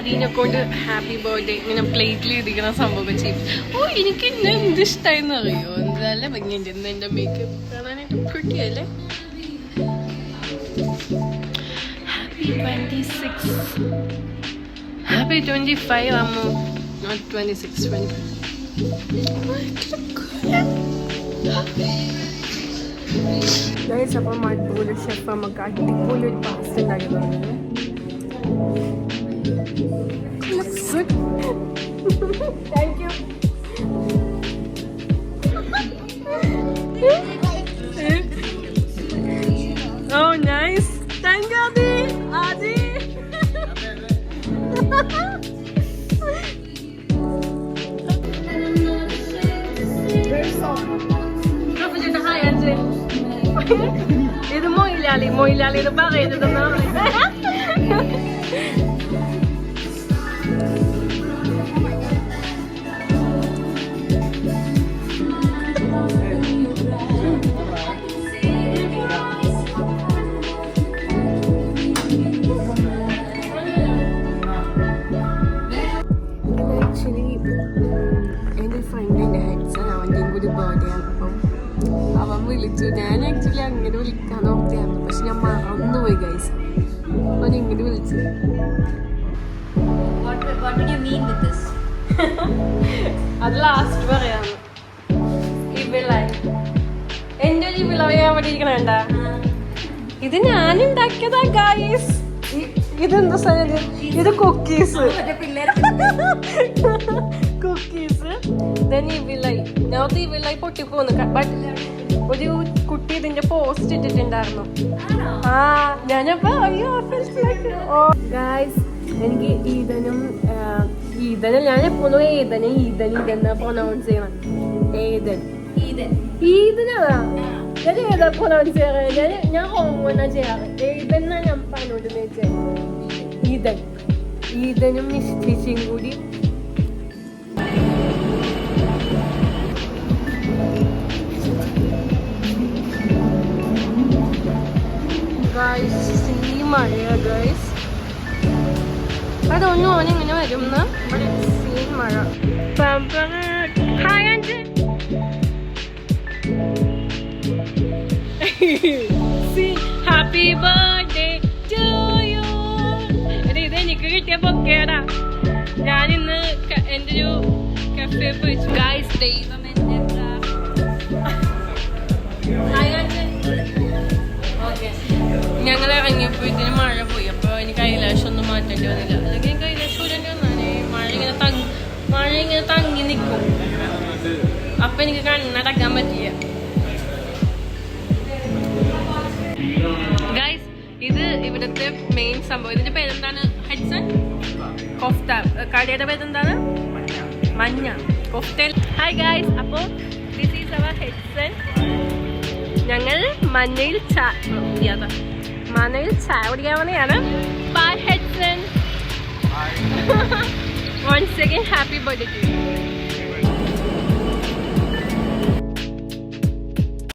ആദീനെ കൊണ്ട് happy birthday ഇങ്ങനെ പ്ലേറ്റിൽ എഴുതിക്കുന്ന സംഭവം ചെയ്യും. ഓ എനിക്ക് ഇന്നെ എന്ത് ഇഷ്ടമായിന്ന് അറിയോ, നല്ല ഭംഗിയുണ്ട് ഇന്ന് എൻ്റെ മേക്കപ്പ് കാണാനായിട്ട് പ്രിട്ടിയല്ലേ. Happy 26, happy 25 Ammu, not 26, 25. Guys അപ്പം അടിപൊളി ഷെഫ് നമുക്ക് അടിപൊളി ഒരു പാസ്ത ഉണ്ടാക്കി തുടങ്ങി. Thank you. Oh, nice. Thank you, Adi. Adi. Very soft. Dapat yung nakayan din. Ito mo ilali na bakit? Ito na. ഞാൻ ആക്ച്വലി അങ്ങനെ വിളിക്കാൻ നോക്കിയാണ്, പക്ഷെ ഞാൻ മറന്നുപോയി ഗൈസ്. അവൻ ഇങ്ങനെ വിളിച്ചു. അത് ലാസ്റ്റ് പറയാന്ന്. എന്റെ ഒരു വിളവയാൻ വേണ്ടി ഇരിക്കണേണ്ട. ഇത് ഞാൻ ഉണ്ടാക്കിയതാ ഗൈസ്. ഇതെന്താ സാധനം? ഇത് കുക്കീസ്. കുക്കീസ് ഈ വിളായി പൊട്ടിപ്പോന്നു. ബട്ട് ഒരു കുട്ടി ഇതിന്റെ പോസ്റ്റ് ഇട്ടിട്ടുണ്ടായിരുന്നു. ആ ഞാനപ്പോ അയ്യോ ഗായ്സ്, എനിക്ക് ഈദനും ഞാൻ എപ്പോഴും ഈദനാ പ്രൊനൗൺസ് ചെയ്യണം. ഈദനാ ഞാൻ ഏതാ പ്രൊനൗൺസ് ചെയ്യാറ്? ഞാൻ ഹോമോനാ ചെയ്യാറ്. ഈദനാ ഞാൻ പറഞ്ഞോണ്ട് ഈദനും നിശ്ചയിച്ചും കൂടി മഴയാ ഗൈസ്. അതൊന്നും ഓനിങ്ങനെ വരും. മഴ. Happy birthday to you. ഇത് എനിക്ക് കിട്ടിയ പൊക്കേടാ. ഞാനിന്ന് എൻ്റെ ഒരു കഫേ പോയിച്ചു ഗൈസ്. ദൈവം എൻ്റെ ഞങ്ങൾ ഇറങ്ങിയപ്പോഴത്തേന് മഴ പോയി. അപ്പോൾ എനിക്ക് കൈലാഷം ഒന്നും മാറ്റേണ്ടി വന്നില്ല. അല്ലെങ്കിൽ എനിക്ക് കൈലാഷം ഊരേണ്ടി വന്നാലേ. മഴ ഇങ്ങനെ തങ്ങി നിൽക്കും. അപ്പം എനിക്ക് കണ്ണടക്കാൻ പറ്റില്ല ഗൈസ്. ഇത് ഇവിടുത്തെ മെയിൻ സംഭവം. ഇതിന്റെ പേരെന്താണ്? ഹെഡ്സൺ കൊഫ്ത. കടയുടെ പേരെന്താണ്? മഞ്ഞ കൊഫ്തയിൽ. ഹായ് ഗൈസ്, അപ്പോൾ ദിസ് ഈസ് അവർ ഹെഡ്സൺ. ഞങ്ങൾ മനയിൽ ചായ കുടിക്കാൻ വന്നെയാണ്. By Hedson. Once again, happy birthday to you.